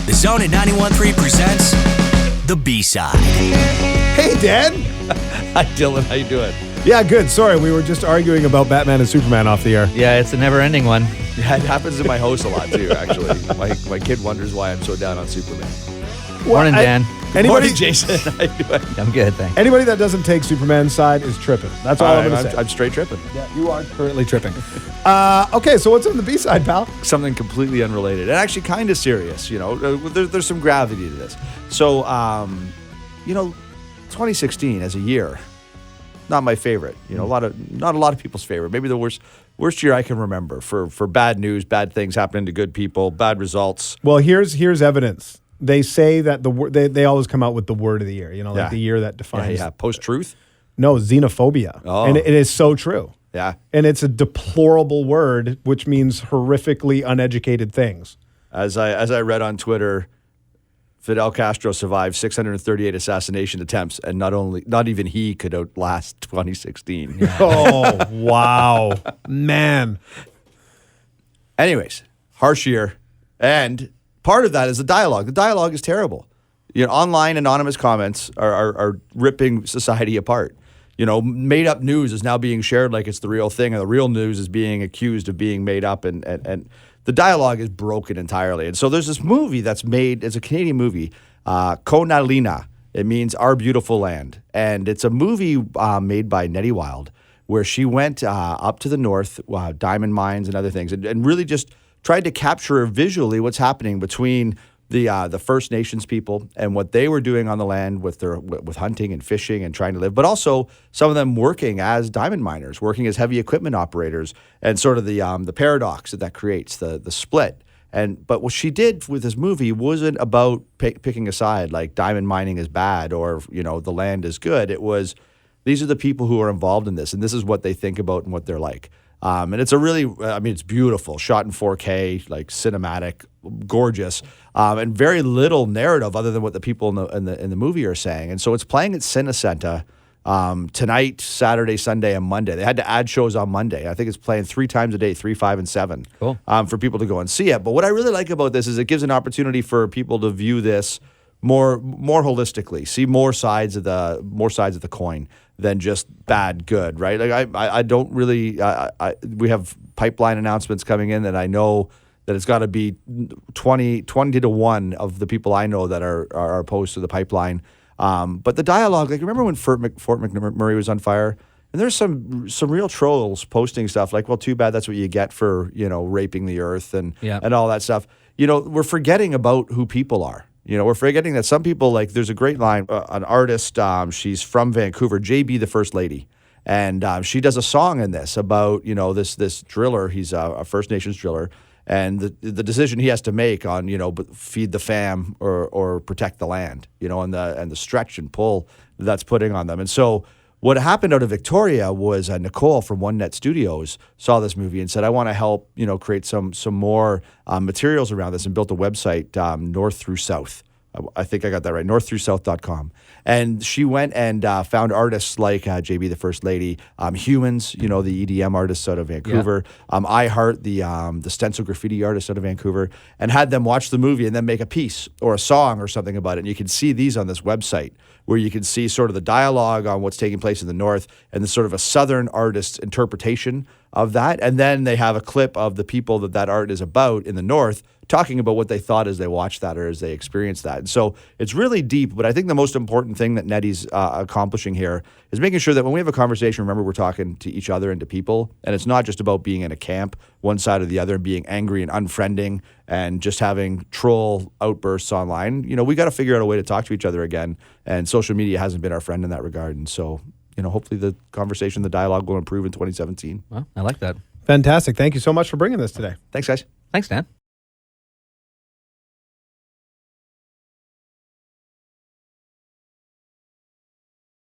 The Zone at 91.3 presents The B-Side. Hey, Dan. Hi, Dylan. How you doing? Yeah, good. Sorry, we were just arguing about Batman and Superman off the air. Yeah, it's a never-ending one. Yeah, it happens in my house a lot, too, actually. My kid wonders why I'm so down on Superman. Morning, Dan. Morning, Jason. How you doing? I'm good, thanks. Anybody that doesn't take Superman's side is tripping. That's all I'm going to say. I'm straight tripping. Yeah, you are currently tripping. Okay, so what's on the B-side, pal? Something completely unrelated and actually kind of serious. You know, there's some gravity to this. So, 2016 as a year, not my favorite. You know, not a lot of people's favorite. Maybe the worst year I can remember for bad news, bad things happening to good people, bad results. Well, here's evidence. They say that they always come out with the word of the year. You know, like the year that defines. Yeah. Post-truth. No, xenophobia. Oh. And it is so true. Yeah. And it's a deplorable word, which means horrifically uneducated things. As I read on Twitter, Fidel Castro survived 638 assassination attempts, and not even he could outlast 2016. Oh, wow. Man. Anyways, harsh year. And part of that is the dialogue. The dialogue is terrible. You know, online anonymous comments are ripping society apart. You know, made up news is now being shared like it's the real thing, and the real news is being accused of being made up, and the dialogue is broken entirely. And so there's this movie that's made, it's a Canadian movie, KONELÍNE. It means Our Beautiful Land. And it's a movie made by Nettie Wild, where she went up to the north, diamond mines and other things, and really just tried to capture visually what's happening between the First Nations people and what they were doing on the land with hunting and fishing and trying to live, but also some of them working as diamond miners, working as heavy equipment operators, and sort of the paradox that creates, the split. But what she did with this movie wasn't about picking a side, like diamond mining is bad or the land is good. It was, these are the people who are involved in this, and this is what they think about and what they're like. And it's it's beautiful, shot in 4K, like cinematic, gorgeous, and very little narrative other than what the people in the movie are saying. And so it's playing at Cinecenta tonight, Saturday, Sunday, and Monday. They had to add shows on Monday. I think it's playing 3 times a day, 3, 5, and 7, Cool. For people to go and see it. But what I really like about this is it gives an opportunity for people to view this more holistically, see more sides of the coin than just bad, good, right? Like I don't really. We have pipeline announcements coming in that I know that it's got to be 20 to 1 of the people I know that are opposed to the pipeline. But the dialogue, like remember when Fort McMurray was on fire? And there's some real trolls posting stuff like, well, too bad that's what you get for raping the earth and all that stuff. We're forgetting about who people are. We're forgetting that some people, like, there's a great line, an artist, she's from Vancouver, JB, the First Lady, and she does a song in this about, this driller, he's a First Nations driller, and the decision he has to make on, feed the fam or protect the land, and the stretch and pull that's putting on them. And so what happened out of Victoria was Nicole from One Net Studios saw this movie and said, I want to help, create some more materials around this, and built a website, North Through South. I think I got that right, norththroughsouth.com. And she went and found artists like JB, the First Lady, Humans, the EDM artists out of Vancouver, I Heart, the stencil graffiti artist out of Vancouver, and had them watch the movie and then make a piece or a song or something about it. And you can see these on this website, where you can see sort of the dialogue on what's taking place in the north and the sort of a southern artist's interpretation of that. And then they have a clip of the people that art is about in the north talking about what they thought as they watched that or as they experienced that. And so it's really deep, but I think the most important thing that Nettie's accomplishing here is making sure that when we have a conversation, remember, we're talking to each other and to people, and it's not just about being in a camp, one side or the other, and being angry and unfriending and just having troll outbursts online. We got to figure out a way to talk to each other again, and social media hasn't been our friend in that regard. And so, hopefully the conversation, the dialogue will improve in 2017. Well, I like that. Fantastic. Thank you so much for bringing this today. Thanks, guys. Thanks, Dan.